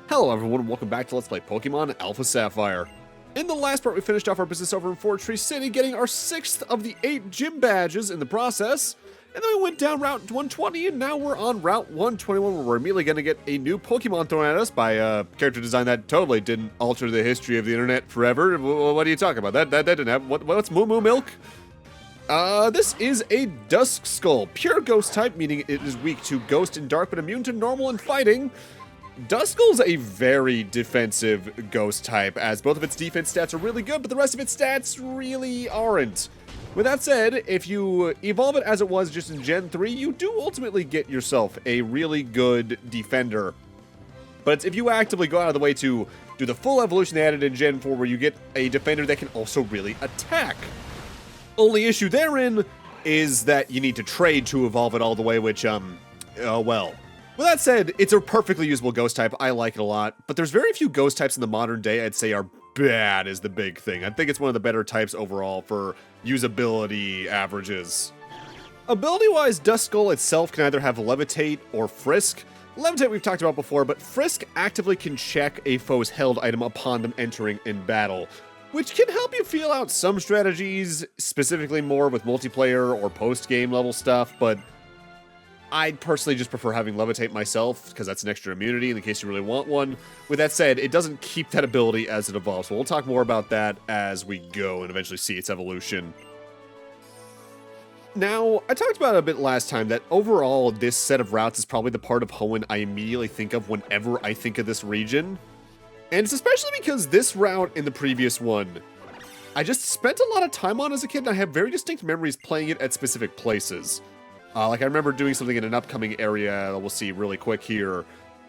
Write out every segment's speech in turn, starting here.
Hello everyone and welcome back to Let's Play Pokemon Alpha Sapphire. In the last part we finished off our business over in Fortree City, getting our 6th of the 8 gym badges in the process. And then we went down Route 120 and now we're on Route 121 where we're immediately going to get a new Pokemon thrown at us by a character design that totally didn't alter the history of the internet forever. What are you talking about? That didn't happen. What's Moo Moo Milk? This is a Duskull, pure ghost type, meaning it is weak to ghost and dark but immune to normal and fighting. Duskull's a very defensive ghost type, as both of its defense stats are really good, but the rest of its stats really aren't. With that said, if you evolve it as it was just in Gen 3, you do ultimately get yourself a really good defender. But if you actively go out of the way to do the full evolution they added in Gen 4, where you get a defender that can also really attack. Only issue therein is that you need to trade to evolve it all the way, which, well. With that said, it's a perfectly usable ghost type. I like it a lot, but there's very few ghost types in the modern day I'd say are bad is the big thing. I think it's one of the better types overall for usability averages. Ability-wise, Duskull itself can either have Levitate or Frisk. Levitate we've talked about before, but Frisk actively can check a foe's held item upon them entering in battle, which can help you feel out some strategies, specifically more with multiplayer or post-game level stuff, but I'd personally just prefer having Levitate myself, because that's an extra immunity in the case you really want one. With that said, it doesn't keep that ability as it evolves, so we'll talk more about that as we go and eventually see its evolution. Now, I talked about it a bit last time that overall this set of routes is probably the part of Hoenn I immediately think of whenever I think of this region. And it's especially because this route in the previous one, I just spent a lot of time on as a kid, and I have very distinct memories playing it at specific places. Like, I remember doing something in an upcoming area that we'll see really quick here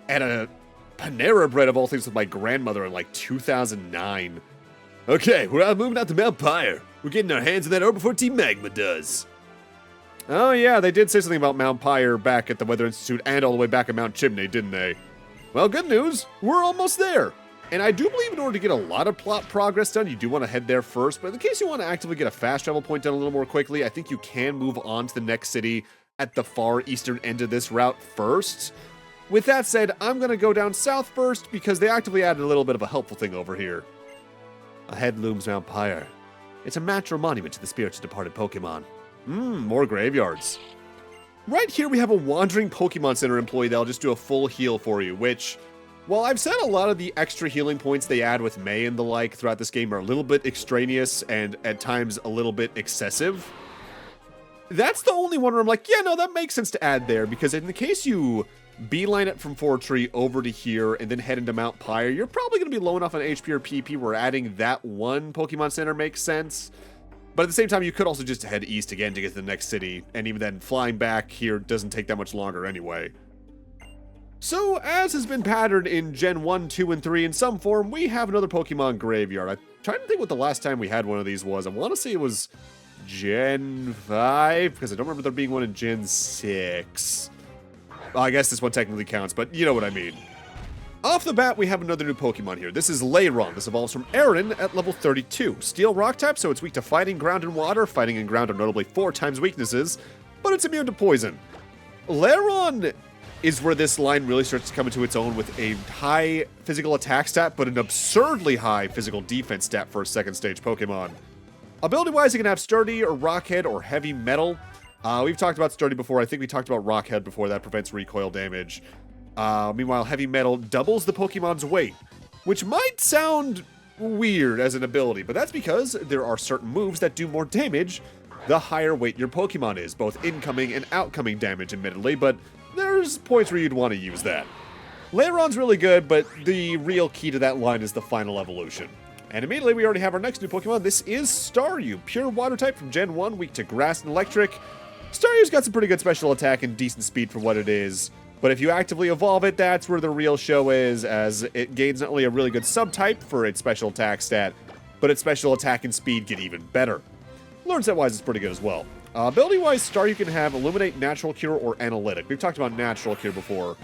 at a Panera Bread of all things with my grandmother in, like, 2009. Okay, we're moving out to Mount Pyre. We're getting our hands on that orb before Team Magma does. Oh, yeah, they did say something about Mount Pyre back at the Weather Institute and all the way back at Mount Chimney, didn't they? Well, good news. We're almost there. And I do believe in order to get a lot of plot progress done, you do want to head there first, but in case you want to actively get a fast travel point done a little more quickly, I think you can move on to the next city at the far eastern end of this route first. With that said, I'm going to go down south first because they actively added a little bit of a helpful thing over here. Ahead looms Mount Pyre. It's a natural monument to the spirits of departed Pokemon. More graveyards. Right here we have a wandering Pokemon Center employee that'll just do a full heal for you, which, while I've said a lot of the extra healing points they add with May and the like throughout this game are a little bit extraneous and at times a little bit excessive, that's the only one where I'm like, yeah, no, that makes sense to add there, because in the case you beeline it from Fortree over to here and then head into Mount Pyre, you're probably going to be low enough on HP or PP where adding that one Pokemon Center makes sense. But at the same time, you could also just head east again to get to the next city, and even then, flying back here doesn't take that much longer anyway. So, as has been patterned in Gen 1, 2, and 3 in some form, we have another Pokemon graveyard. I'm trying to think what the last time we had one of these was. I want to say it was Gen 5, because I don't remember there being one in Gen 6. Well, I guess this one technically counts, but you know what I mean. Off the bat, we have another new Pokemon here. This is Lairon. This evolves from Aaron at level 32. Steel Rock type, so it's weak to fighting, ground, and water. Fighting and ground are notably 4 times weaknesses, but it's immune to poison. Lairon is where this line really starts to come into its own with a high physical attack stat, but an absurdly high physical defense stat for a second stage Pokemon. Ability-wise, it can have Sturdy or Rockhead or Heavy Metal. We've talked about Sturdy before. I think we talked about Rockhead before. That prevents recoil damage. Meanwhile, Heavy Metal doubles the Pokemon's weight, which might sound weird as an ability, but that's because there are certain moves that do more damage the higher weight your Pokemon is, both incoming and outcoming damage, admittedly, but there's points where you'd want to use that. Lairon's really good, but the real key to that line is the final evolution. And immediately we already have our next new Pokemon. This is Staryu, pure water type from Gen 1, weak to grass and electric. Staryu's got some pretty good special attack and decent speed for what it is. But if you actively evolve it, that's where the real show is, as it gains not only a really good subtype for its special attack stat, but its special attack and speed get even better. Learn set-wise is pretty good as well. Ability-wise, Staryu can have Illuminate, Natural Cure, or Analytic. We've talked about Natural Cure before.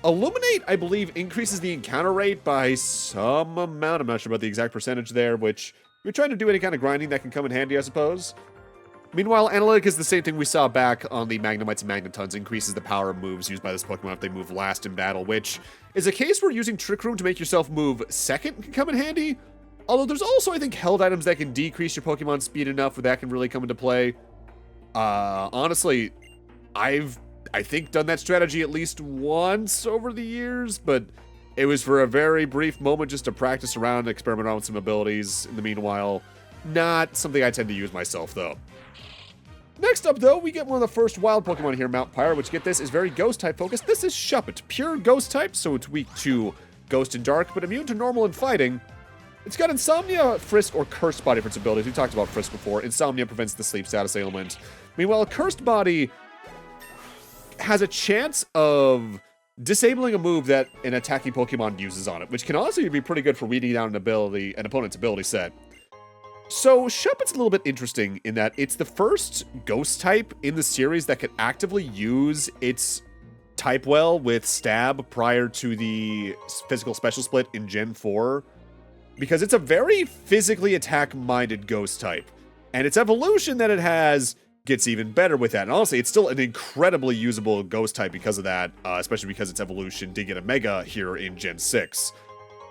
Illuminate, I believe, increases the encounter rate by some amount. I'm not sure about the exact percentage there, which, if you're trying to do any kind of grinding, that can come in handy, I suppose. Meanwhile, Analytic is the same thing we saw back on the Magnemites and Magnetons, increases the power of moves used by this Pokemon if they move last in battle, which is a case where using Trick Room to make yourself move second can come in handy. Although there's also, I think, held items that can decrease your Pokemon speed enough where that can really come into play. Honestly, I think, done that strategy at least once over the years, but it was for a very brief moment just to practice around and experiment around with some abilities. In the meanwhile, not something I tend to use myself, though. Next up, though, we get one of the first wild Pokemon here, Mount Pyre, which, get this, is very Ghost-type focused. This is Shuppet, pure Ghost-type, so it's weak to Ghost and Dark, but immune to normal and fighting. It's got Insomnia, Frisk, or Cursed Body for its abilities. We talked about Frisk before. Insomnia prevents the sleep status ailment. Meanwhile, Cursed Body has a chance of disabling a move that an attacking Pokemon uses on it, which can honestly be pretty good for weeding down an opponent's ability set. So, Shuppet's a little bit interesting in that it's the first Ghost type in the series that could actively use its type well with Stab prior to the physical special split in Gen 4. Because it's a very physically attack-minded Ghost type. And its evolution that it has gets even better with that. And honestly, it's still an incredibly usable Ghost type because of that, especially because its evolution did get a Mega here in Gen 6.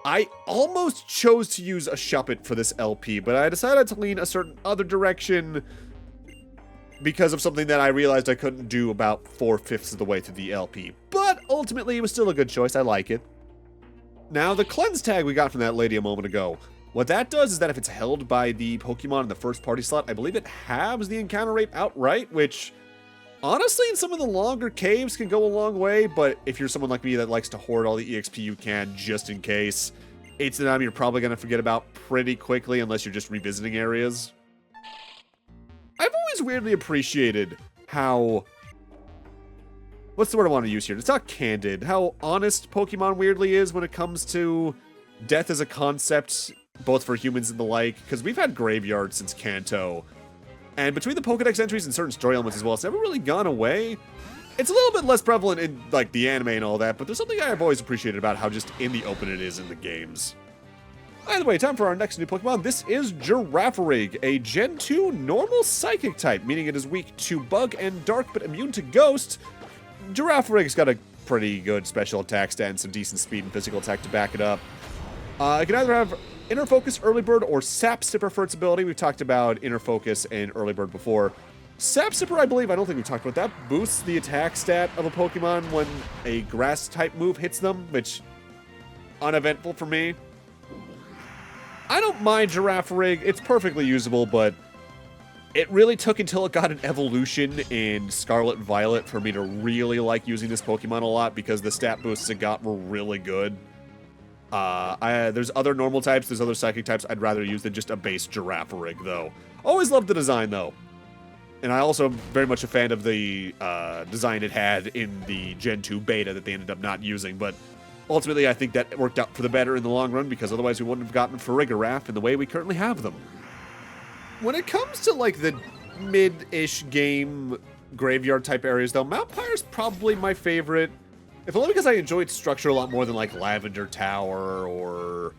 I almost chose to use a Shuppet for this LP, but I decided to lean a certain other direction because of something that I realized I couldn't do about 4/5 of the way through the LP. But ultimately, it was still a good choice. I like it. Now, the Cleanse tag we got from that lady a moment ago. What that does is that if it's held by the Pokemon in the first party slot, I believe it halves the encounter rate outright, which honestly, in some of the longer caves can go a long way, but if you're someone like me that likes to hoard all the EXP you can just in case, it's an item you're probably going to forget about pretty quickly unless you're just revisiting areas. I've always weirdly appreciated how... what's the word I want to use here? It's not candid. How honest Pokemon weirdly is when it comes to death as a concept, both for humans and the like, because we've had graveyards since Kanto. And between the Pokedex entries and certain story elements as well, it's never really gone away. It's a little bit less prevalent in, like, the anime and all that, but there's something I've always appreciated about how just in the open it is in the games. Either way, time for our next new Pokemon. This is Girafarig, a Gen 2 normal Psychic type, meaning it is weak to Bug and Dark, but immune to Ghost. Girafarig's got a pretty good special attack stat and some decent speed and physical attack to back it up. It can either have Inner Focus, Early Bird, or Sap Sipper for its ability. We've talked about Inner Focus and Early Bird before. Sap Sipper, I believe, I don't think we've talked about that, boosts the attack stat of a Pokemon when a Grass-type move hits them, which, uneventful for me. I don't mind Girafarig, it's perfectly usable, but it really took until it got an evolution in Scarlet Violet for me to really like using this Pokemon a lot, because the stat boosts it got were really good. There's other normal types, there's other psychic types I'd rather use than just a base Girafarig, though. Always loved the design, though. And I also am very much a fan of the design it had in the Gen 2 beta that they ended up not using, but ultimately I think that worked out for the better in the long run, because otherwise we wouldn't have gotten Farigiraf in the way we currently have them. When it comes to, like, the mid-ish game graveyard-type areas, though, Mount Pyre's probably my favorite. If only because I enjoyed structure a lot more than, like, Lavender Tower or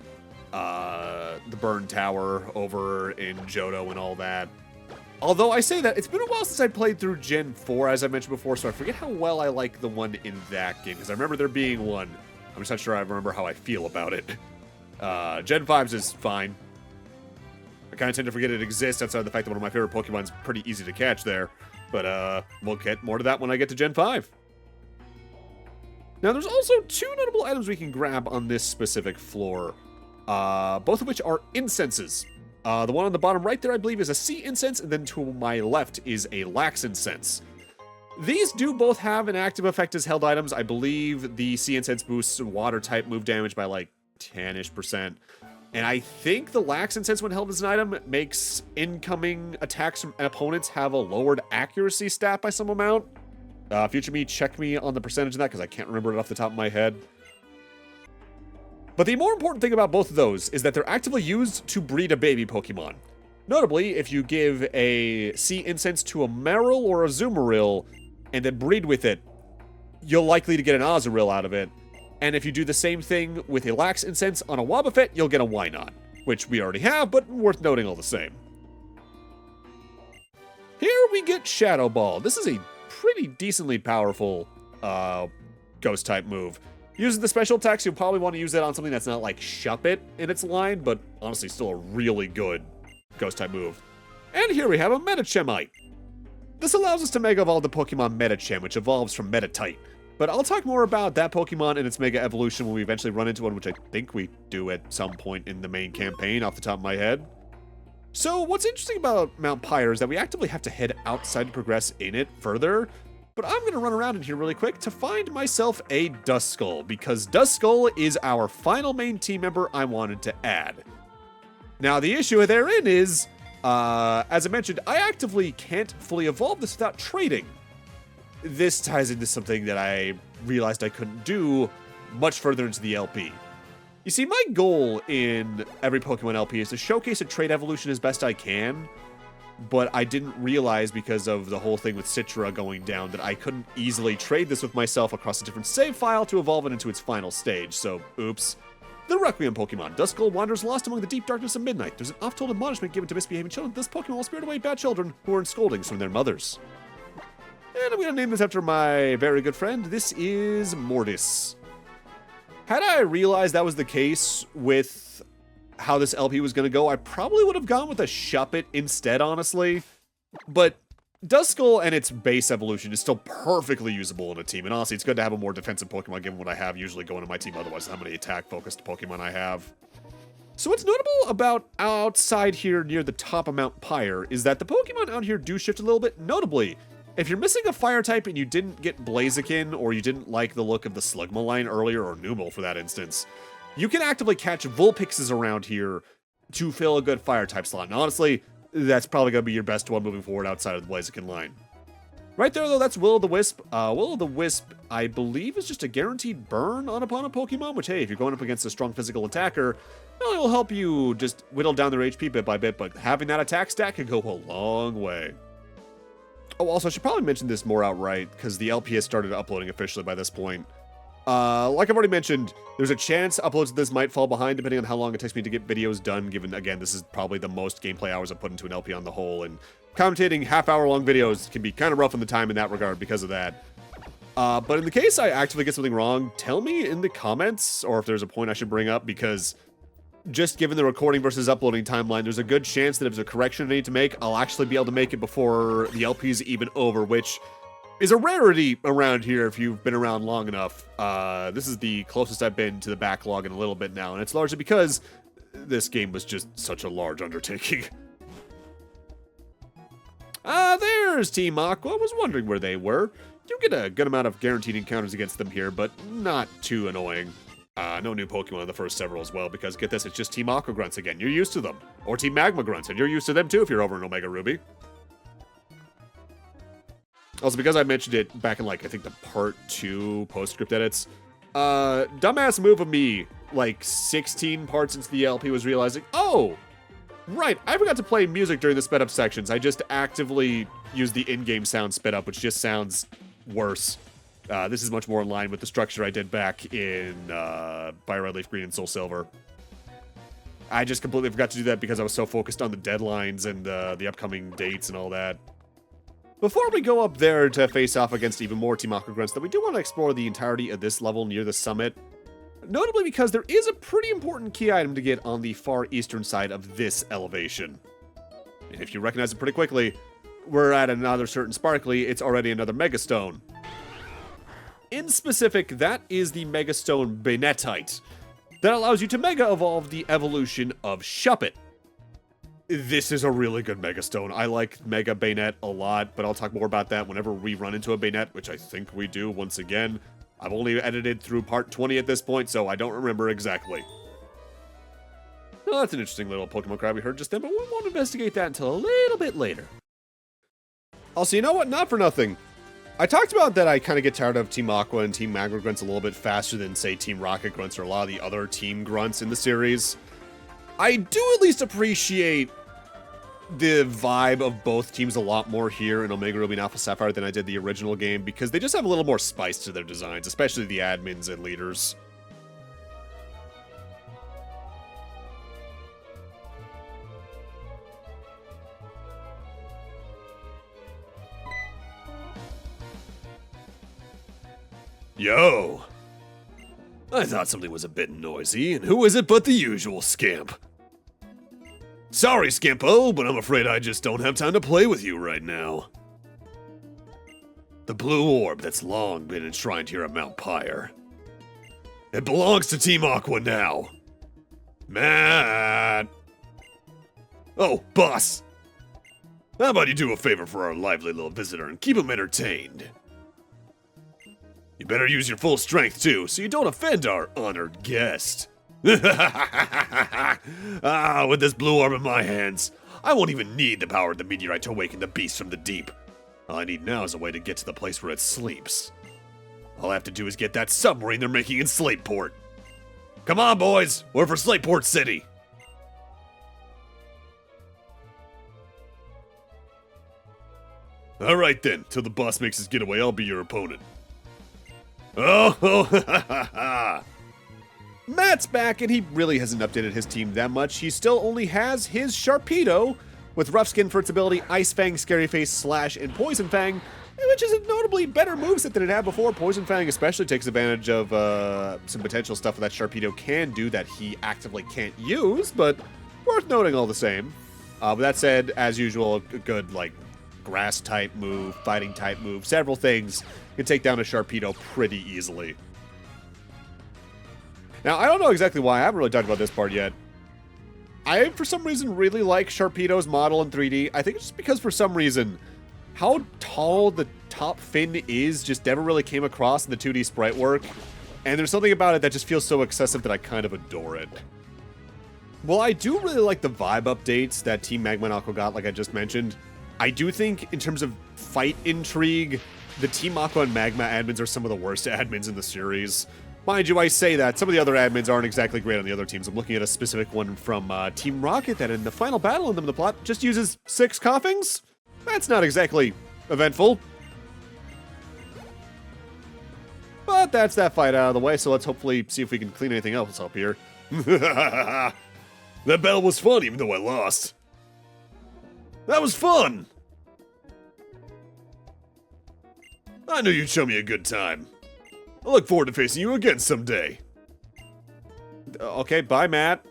the Burn Tower over in Johto and all that. Although I say that, it's been a while since I played through Gen 4, as I mentioned before, so I forget how well I like the one in that game, because I remember there being one. I'm just not sure I remember how I feel about it. Gen 5's is fine. I kind of tend to forget it exists outside of the fact that one of my favorite Pokemon's pretty easy to catch there. But we'll get more to that when I get to Gen 5. Now, there's also two notable items we can grab on this specific floor, both of which are incenses. The one on the bottom right there, I believe, is a Sea Incense, and then to my left is a Lax Incense. These do both have an active effect as held items. I believe the Sea Incense boosts Water-type move damage by, like, 10-ish%. And I think the Lax Incense, when held as an item, makes incoming attacks from opponents have a lowered accuracy stat by some amount. Future me, check me on the percentage of that, because I can't remember it off the top of my head. But the more important thing about both of those is that they're actively used to breed a baby Pokemon. Notably, if you give a Sea Incense to a Marill or a Azumarill, and then breed with it, you're likely to get an Azurill out of it. And if you do the same thing with a Lax Incense on a Wobbuffet, you'll get a Wynot, which we already have, but worth noting all the same. Here we get Shadow Ball. This is a pretty decently powerful ghost type move. Using the special attacks, you'll probably want to use that on something that's not like Shuppet in its line, but honestly still a really good ghost type move. And here we have a Metachemite. This allows us to Mega Evolve the Pokemon Metachem, which evolves from Metatite. But I'll talk more about that Pokemon and its Mega Evolution when we eventually run into one, which I think we do at some point in the main campaign off the top of my head. So what's interesting about Mount Pyre is that we actively have to head outside to progress in it further. But I'm going to run around in here really quick to find myself a Duskull, because Duskull is our final main team member I wanted to add. Now the issue therein is, as I mentioned, I actively can't fully evolve this without trading. This ties into something that I realized I couldn't do much further into the LP. You see, my goal in every Pokemon LP is to showcase a trait evolution as best I can, but I didn't realize because of the whole thing with Citra going down that I couldn't easily trade this with myself across a different save file to evolve it into its final stage, so oops. The Requiem Pokemon. Duskull wanders lost among the deep darkness of midnight. There's an oft-told admonishment given to misbehaving children. This Pokemon will spirit away bad children who earn scoldings from their mothers. And I'm going to name this after my very good friend. This is Mortis. Had I realized that was the case with how this LP was going to go, I probably would have gone with a Shuppet instead, honestly. But Duskull and its base evolution is still perfectly usable in a team. And honestly, it's good to have a more defensive Pokemon given what I have usually going in my team, otherwise how many attack-focused Pokemon I have. So what's notable about outside here near the top of Mount Pyre is that the Pokemon out here do shift a little bit. Notably, if you're missing a fire type and you didn't get Blaziken, or you didn't like the look of the Slugma line earlier, or Numel for that instance, you can actively catch Vulpixes around here to fill a good fire type slot. And honestly, that's probably going to be your best one moving forward outside of the Blaziken line. Right there, though, that's Will-O-The-Wisp. Will-O-The-Wisp, I believe, is just a guaranteed burn on opponent Pokemon, which, hey, if you're going up against a strong physical attacker, well, it'll help you just whittle down their HP bit by bit, but having that attack stack can go a long way. Oh, also, I should probably mention this more outright, because the LP has started uploading officially by this point. Like I've already mentioned, there's a chance uploads of this might fall behind depending on how long it takes me to get videos done, given, again, this is probably the most gameplay hours I've put into an LP on the whole, and commentating half-hour-long videos can be kind of rough on the time in that regard because of that. But in the case I actively get something wrong, tell me in the comments, or if there's a point I should bring up, because just given the recording versus uploading timeline, there's a good chance that if there's a correction I need to make, I'll actually be able to make it before the LP's even over, which is a rarity around here if you've been around long enough. This is the closest I've been to the backlog in a little bit now, and it's largely because this game was just such a large undertaking. There's Team Aqua. Was wondering where they were. You get a good amount of guaranteed encounters against them here, but not too annoying. No new Pokemon in the first several as well, because get this, it's just Team Aqua Grunts again. You're used to them. Or Team Magma Grunts, and you're used to them too if you're over in Omega Ruby. Also, because I mentioned it back in, like, I think the Part 2 postscript edits, dumbass move of me, like, 16 parts into the LP was realizing, oh, right, I forgot to play music during the sped up sections. I just actively used the in-game sound sped up, which just sounds worse. This is much more in line with the structure I did back in Fire Red Leaf Green and Soul Silver. I just completely forgot to do that because I was so focused on the deadlines and the upcoming dates and all that. Before we go up there to face off against even more Team Aqua Grunts, though, we do want to explore the entirety of this level near the summit. Notably because there is a pretty important key item to get on the far eastern side of this elevation. And if you recognize it pretty quickly, we're at another certain sparkly, it's already another Megastone. In specific, that is the Megastone Banetite. That allows you to Mega Evolve the evolution of Shuppet. This is a really good Megastone. I like Mega Bayonet a lot, but I'll talk more about that whenever we run into a Bayonet, which I think we do once again. I've only edited through part 20 at this point, so I don't remember exactly. Well, that's an interesting little Pokemon cry we heard just then, but we won't investigate that until a little bit later. Also, you know what? Not for nothing. I talked about that I kind of get tired of Team Aqua and Team Magma Grunts a little bit faster than, say, Team Rocket Grunts or a lot of the other Team Grunts in the series. I do at least appreciate the vibe of both teams a lot more here in Omega Ruby and Alpha Sapphire than I did the original game, because they just have a little more spice to their designs, especially the admins and leaders. Yo! I thought something was a bit noisy, and who is it but the usual scamp? Sorry, Scampo, but I'm afraid I just don't have time to play with you right now. The blue orb that's long been enshrined here at Mount Pyre. It belongs to Team Aqua now. Matt! Oh, boss! How about you do a favor for our lively little visitor and keep him entertained? You better use your full strength, too, so you don't offend our honored guest. With this blue orb in my hands, I won't even need the power of the meteorite to awaken the beast from the deep. All I need now is a way to get to the place where it sleeps. All I have to do is get that submarine they're making in Slateport. Come on, boys, we're for Slateport City. Alright then, till the boss makes his getaway, I'll be your opponent. Oh, Matt's back, and he really hasn't updated his team that much. He still only has his Sharpedo, with Rough Skin for its ability Ice Fang, Scary Face, Slash, and Poison Fang, which is a notably better moveset than it had before. Poison Fang especially takes advantage of some potential stuff that Sharpedo can do that he actively can't use, but worth noting all the same. With that said, as usual, a good, like, grass-type move, fighting-type move, several things can take down a Sharpedo pretty easily. Now, I don't know exactly why. I haven't really talked about this part yet. I, for some reason, really like Sharpedo's model in 3D. I think it's just because, for some reason, how tall the top fin is just never really came across in the 2D sprite work. And there's something about it that just feels so excessive that I kind of adore it. Well, I do really like the vibe updates that Team Magma and Aqua got, like I just mentioned. I do think, in terms of fight intrigue, the Team Aqua and Magma admins are some of the worst admins in the series. Mind you, I say that. Some of the other admins aren't exactly great on the other teams. I'm looking at a specific one from Team Rocket that in the final battle in the plot just uses 6 coughings? That's not exactly eventful. But that's that fight out of the way, so let's hopefully see if we can clean anything else up here. That battle was fun, even though I lost. That was fun! I knew you'd show me a good time. I look forward to facing you again someday. Okay, bye, Matt.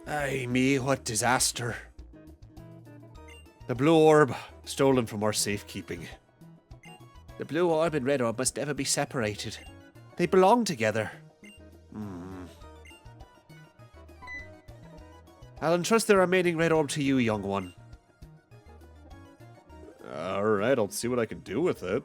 Ay me, what disaster. The blue orb, stolen from our safekeeping. The blue orb and red orb must never be separated. They belong together. I'll entrust the remaining red orb to you, young one. Alright, I'll see what I can do with it.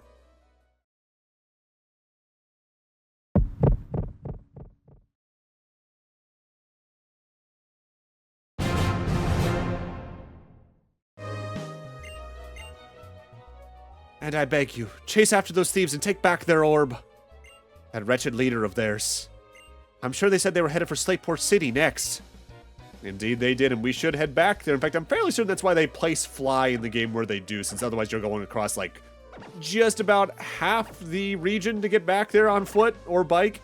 And I beg you, chase after those thieves and take back their orb. That wretched leader of theirs. I'm sure they said they were headed for Slateport City next. Indeed they did, and we should head back there. In fact, I'm fairly certain that's why they place fly in the game where they do, since otherwise you're going across, like, just about half the region to get back there on foot or bike.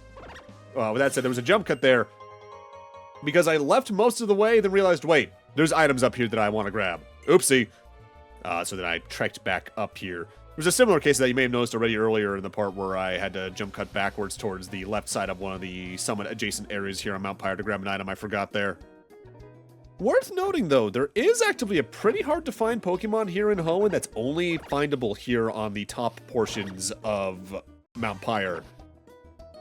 With that said, there was a jump cut there. Because I left most of the way, then realized, wait, there's items up here that I want to grab. Oopsie. So then I trekked back up here. There's a similar case that you may have noticed already earlier in the part where I had to jump cut backwards towards the left side of one of the summit adjacent areas here on Mount Pyre to grab an item I forgot there. Worth noting, though, there is actively a pretty hard-to-find Pokemon here in Hoenn that's only findable here on the top portions of Mount Pyre.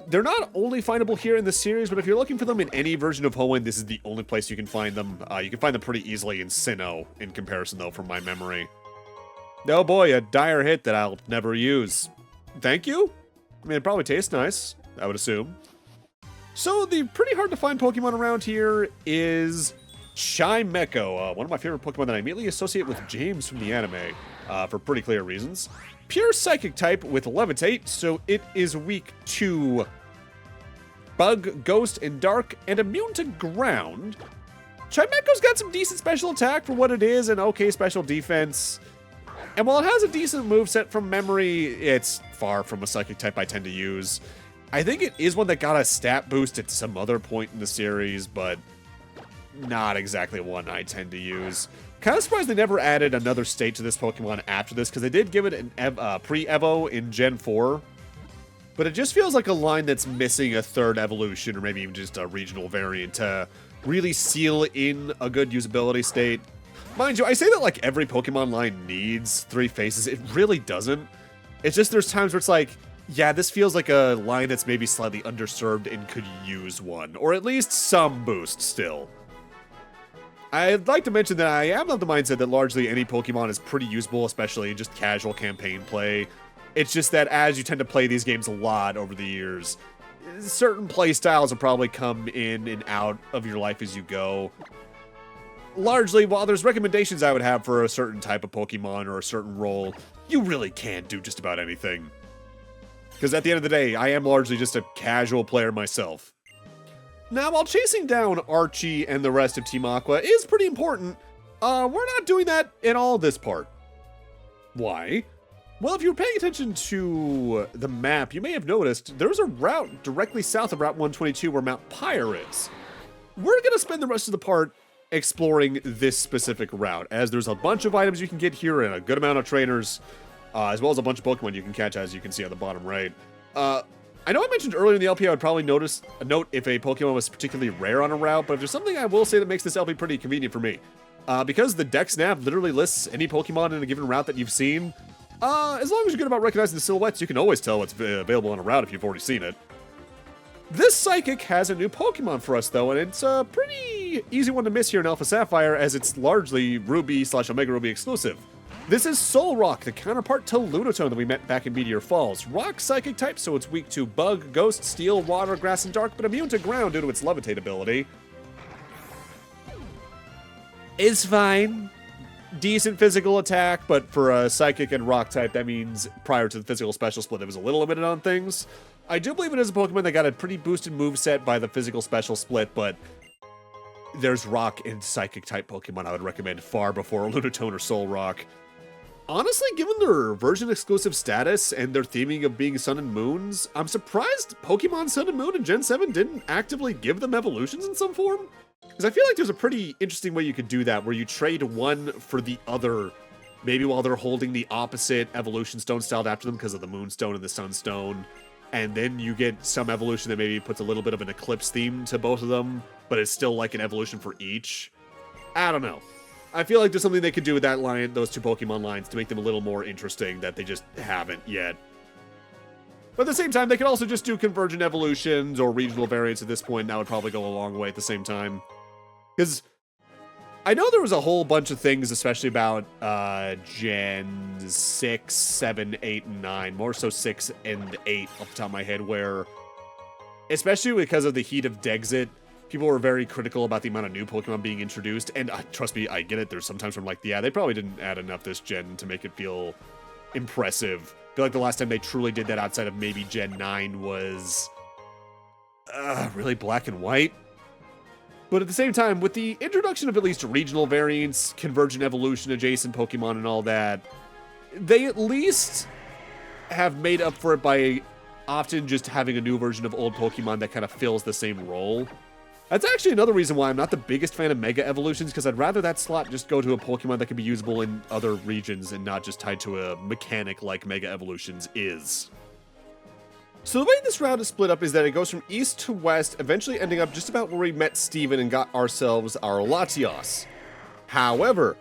They're not only findable here in the series, but if you're looking for them in any version of Hoenn, this is the only place you can find them. You can find them pretty easily in Sinnoh, in comparison, though, from my memory. Oh boy, a dire hit that I'll never use. Thank you? I mean, it probably tastes nice, I would assume. So, the pretty hard-to-find Pokemon around here is Chimecho, one of my favorite Pokemon that I immediately associate with James from the anime, for pretty clear reasons. Pure Psychic type with Levitate, so it is weak to Bug, Ghost, and Dark, and immune to Ground. Chimecho's got some decent special attack for what it is, and okay special defense. And while it has a decent moveset from memory, it's far from a Psychic type I tend to use. I think it is one that got a stat boost at some other point in the series, but not exactly one I tend to use. Kind of surprised they never added another state to this Pokemon after this, because they did give it an pre-Evo in Gen 4. But it just feels like a line that's missing a third evolution, or maybe even just a regional variant to really seal in a good usability state. Mind you, I say that like every Pokemon line needs 3 faces. It really doesn't. It's just there's times where it's like, yeah, this feels like a line that's maybe slightly underserved and could use one, or at least some boost still. I'd like to mention that I am of the mindset that largely any Pokemon is pretty usable, especially in just casual campaign play. It's just that as you tend to play these games a lot over the years, certain play styles will probably come in and out of your life as you go. Largely, while there's recommendations I would have for a certain type of Pokemon or a certain role, you really can't do just about anything. Because at the end of the day, I am largely just a casual player myself. Now, while chasing down Archie and the rest of Team Aqua is pretty important, we're not doing that in all this part. Why? Well, if you were paying attention to the map, you may have noticed there's a route directly south of Route 122 where Mount Pyre is. We're going to spend the rest of the part exploring this specific route, as there's a bunch of items you can get here and a good amount of trainers, as well as a bunch of Pokemon you can catch, as you can see on the bottom right. I know I mentioned earlier in the LP I would probably note if a Pokemon was particularly rare on a route, but if there's something I will say that makes this LP pretty convenient for me. Because the Dex Nav literally lists any Pokemon in a given route that you've seen, as long as you're good about recognizing the silhouettes, you can always tell what's available on a route if you've already seen it. This Psychic has a new Pokemon for us, though, and it's a pretty easy one to miss here in Alpha Sapphire, as it's largely Ruby/Omega Ruby exclusive. This is Solrock, the counterpart to Lunatone that we met back in Meteor Falls. Rock Psychic type, so it's weak to Bug, Ghost, Steel, Water, Grass, and Dark, but immune to Ground due to its Levitate ability. Is fine. Decent physical attack, but for a Psychic and Rock type, that means prior to the physical special split, it was a little limited on things. I do believe it is a Pokemon that got a pretty boosted moveset by the physical special split, but there's Rock and Psychic type Pokemon I would recommend far before Lunatone or Solrock. Honestly, given their version exclusive status and their theming of being Sun and Moons, I'm surprised Pokemon Sun and Moon in Gen 7 didn't actively give them evolutions in some form. Because I feel like there's a pretty interesting way you could do that, where you trade one for the other, maybe while they're holding the opposite evolution stone styled after them because of the Moonstone and the Sunstone, and then you get some evolution that maybe puts a little bit of an Eclipse theme to both of them, but it's still like an evolution for each. I don't know. I feel like there's something they could do with that line, those two Pokemon lines, to make them a little more interesting that they just haven't yet. But at the same time, they could also just do convergent evolutions or regional variants at this point, and that would probably go a long way at the same time. Because I know there was a whole bunch of things, especially about Gen 6, 7, 8, and 9, more so 6 and 8 off the top of my head, where, especially because of the heat of Dexit, people were very critical about the amount of new Pokemon being introduced, and trust me, I get it. There's sometimes where I'm like, yeah, they probably didn't add enough this gen to make it feel impressive. I feel like the last time they truly did that outside of maybe Gen 9 was really Black and White. But at the same time, with the introduction of at least regional variants, convergent evolution, adjacent Pokemon, and all that, they at least have made up for it by often just having a new version of old Pokemon that kind of fills the same role. That's actually another reason why I'm not the biggest fan of Mega Evolutions, because I'd rather that slot just go to a Pokemon that can be usable in other regions and not just tied to a mechanic like Mega Evolutions is. So the way this route is split up is that it goes from east to west, eventually ending up just about where we met Steven and got ourselves our Latios. However,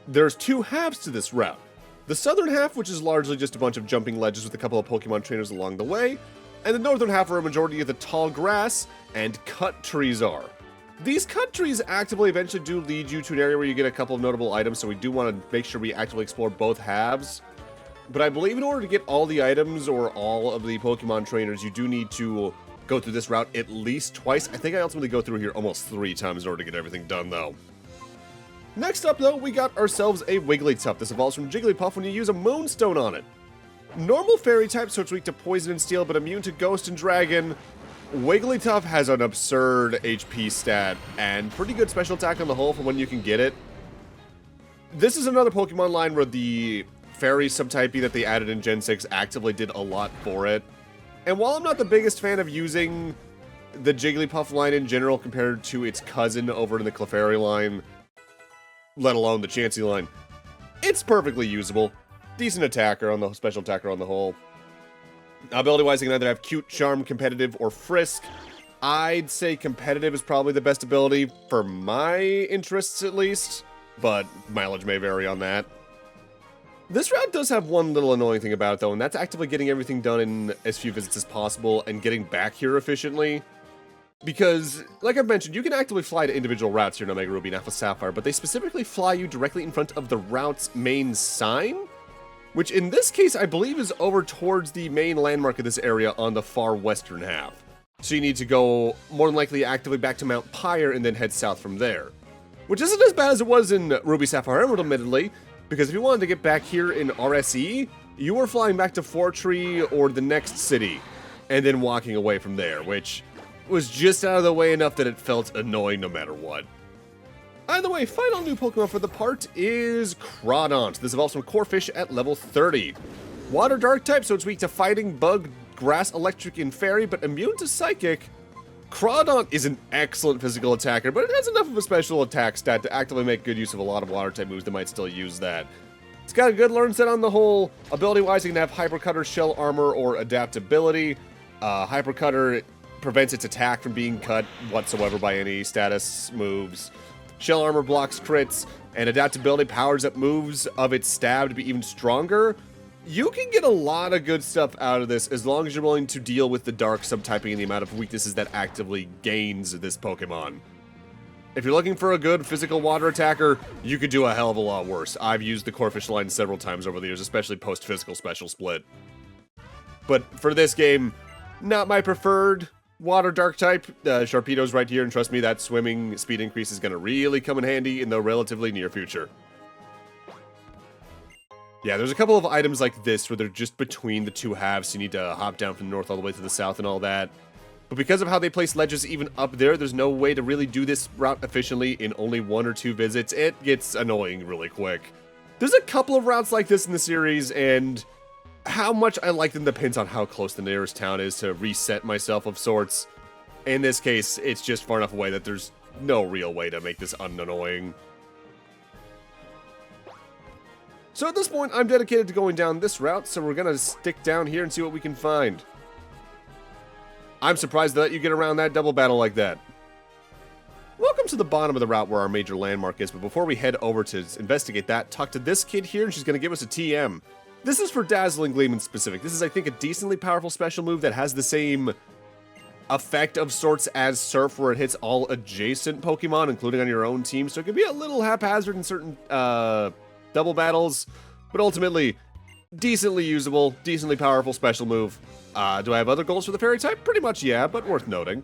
there's two halves to this route. The southern half, which is largely just a bunch of jumping ledges with a couple of Pokemon trainers along the way, and the northern half where a majority of the tall grass and cut trees are. These cut trees actively eventually do lead you to an area where you get a couple of notable items, so we do want to make sure we actively explore both halves. But I believe in order to get all the items or all of the Pokemon trainers, you do need to go through this route at least twice. I think I ultimately go through here almost 3 times in order to get everything done, though. Next up, though, we got ourselves a Wigglytuff. This evolves from Jigglypuff when you use a Moonstone on it. Normal Fairy type, so it's weak to Poison and Steel, but immune to Ghost and Dragon. Wigglytuff has an absurd HP stat and pretty good special attack on the whole for when you can get it. This is another Pokemon line where the Fairy subtyping that they added in Gen 6 actively did a lot for it. And while I'm not the biggest fan of using the Jigglypuff line in general compared to its cousin over in the Clefairy line, let alone the Chansey line, it's perfectly usable. Decent attacker on the special attacker on the whole. Ability-wise, it can either have Cute, Charm, Competitive, or Frisk. I'd say Competitive is probably the best ability for my interests, at least, but mileage may vary on that. This route does have one little annoying thing about it, though, and that's actively getting everything done in as few visits as possible and getting back here efficiently. Because, like I've mentioned, you can actively fly to individual routes here in Omega Ruby and Alpha Sapphire, but they specifically fly you directly in front of the route's main sign, which in this case I believe is over towards the main landmark of this area on the far western half. So you need to go, more than likely, actively back to Mount Pyre and then head south from there. Which isn't as bad as it was in Ruby Sapphire Emerald, admittedly, because if you wanted to get back here in RSE, you were flying back to Fortree or the next city, and then walking away from there, which was just out of the way enough that it felt annoying no matter what. Either way, final new Pokemon for the part is Crawdaunt. This evolves from Corphish at level 30. Water Dark type, so it's weak to Fighting, Bug, Grass, Electric, and Fairy, but immune to Psychic. Crawdaunt is an excellent physical attacker, but it has enough of a special attack stat to actively make good use of a lot of water type moves that might still use that. It's got a good learn set on the whole. Ability-wise, it can have Hyper Cutter, Shell Armor, or Adaptability. Hyper Cutter prevents its attack from being cut whatsoever by any status moves. Shell Armor blocks crits, and Adaptability powers up moves of its stab to be even stronger. You can get a lot of good stuff out of this as long as you're willing to deal with the dark subtyping and the amount of weaknesses that actively gains this Pokemon. If you're looking for a good physical water attacker, you could do a hell of a lot worse. I've used the Corphish line several times over the years, especially post-physical special split. But for this game, not my preferred water dark type. Sharpedo's right here, and trust me, that swimming speed increase is going to really come in handy in the relatively near future. Yeah, there's a couple of items like this where they're just between the two halves, so you need to hop down from the north all the way to the south and all that. But because of how they place ledges even up there's no way to really do this route efficiently in only 1 or 2 visits. It gets annoying really quick. There's a couple of routes like this in the series, and how much I like them depends on how close the nearest town is to reset myself of sorts. In this case, it's just far enough away that there's no real way to make this unannoying. So at this point, I'm dedicated to going down this route, so we're gonna stick down here and see what we can find. I'm surprised that you get around that double battle like that. Welcome to the bottom of the route where our major landmark is, but before we head over to investigate that, talk to this kid here, and she's gonna give us a TM. This is for Dazzling Gleam in specific. This is, I think, a decently powerful special move that has the same effect of sorts as Surf, where it hits all adjacent Pokemon, including on your own team, so it can be a little haphazard in certain, double battles, but ultimately, decently usable, decently powerful special move. Do I have other goals for the fairy type? Pretty much, yeah, but worth noting.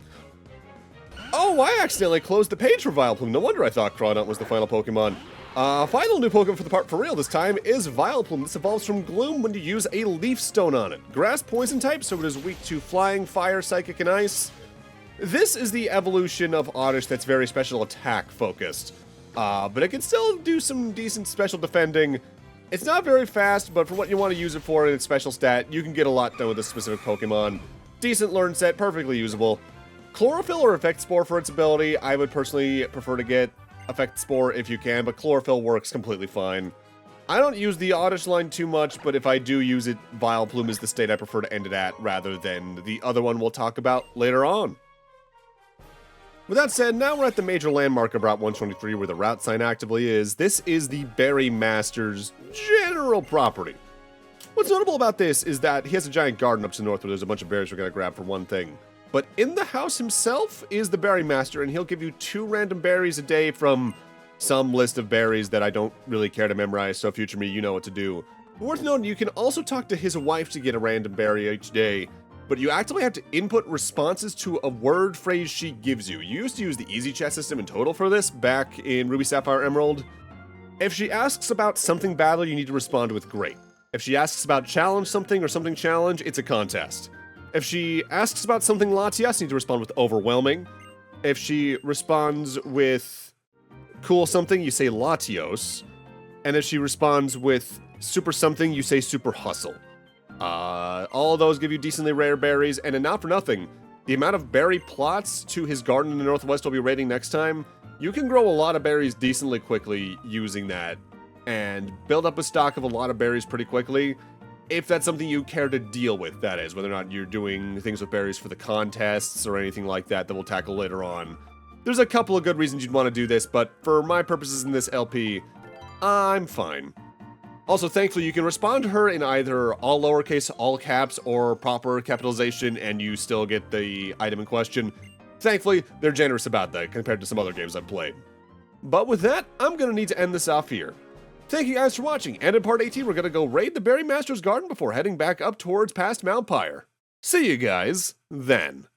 Oh, I accidentally closed the page for Vileplume. No wonder I thought Crawdaunt was the final Pokemon. Final new Pokemon for the part for real this time is Vileplume. This evolves from Gloom when you use a Leaf Stone on it. Grass poison type, so it is weak to Flying, Fire, Psychic, and Ice. This is the evolution of Oddish that's very special attack focused. But it can still do some decent special defending. It's not very fast, but for what you want to use it for in its special stat, you can get a lot done with this specific Pokemon. Decent learn set, perfectly usable. Chlorophyll or Effect Spore for its ability. I would personally prefer to get Effect Spore if you can, but Chlorophyll works completely fine. I don't use the Oddish line too much, but if I do use it, Vileplume is the state I prefer to end it at, rather than the other one we'll talk about later on. With that said, now we're at the major landmark of Route 123 where the route sign actively is. This is the Berry Master's general property. What's notable about this is that he has a giant garden up to the north where there's a bunch of berries we're going to grab for one thing. But in the house himself is the Berry Master, and he'll give you 2 random berries a day from some list of berries that I don't really care to memorize, so future me, you know what to do. Worth noting, you can also talk to his wife to get a random berry each day, but you actively have to input responses to a word phrase she gives you. You used to use the Easy Chat system in total for this back in Ruby Sapphire Emerald. If she asks about something battle, you need to respond with great. If she asks about challenge something or something challenge, it's a contest. If she asks about something Latias, you need to respond with overwhelming. If she responds with cool something, you say Latios. And if she responds with super something, you say super hustle. All of those give you decently rare berries, and not for nothing, the amount of berry plots to his garden in the northwest we'll be raiding next time, you can grow a lot of berries decently quickly using that, and build up a stock of a lot of berries pretty quickly, if that's something you care to deal with, that is, whether or not you're doing things with berries for the contests or anything like that that we'll tackle later on. There's a couple of good reasons you'd want to do this, but for my purposes in this LP, I'm fine. Also, thankfully, you can respond to her in either all lowercase, all caps, or proper capitalization, and you still get the item in question. Thankfully, they're generous about that compared to some other games I've played. But with that, I'm going to need to end this off here. Thank you guys for watching, and in part 18, we're going to go raid the Berry Master's Garden before heading back up towards past Mount Pyre. See you guys then.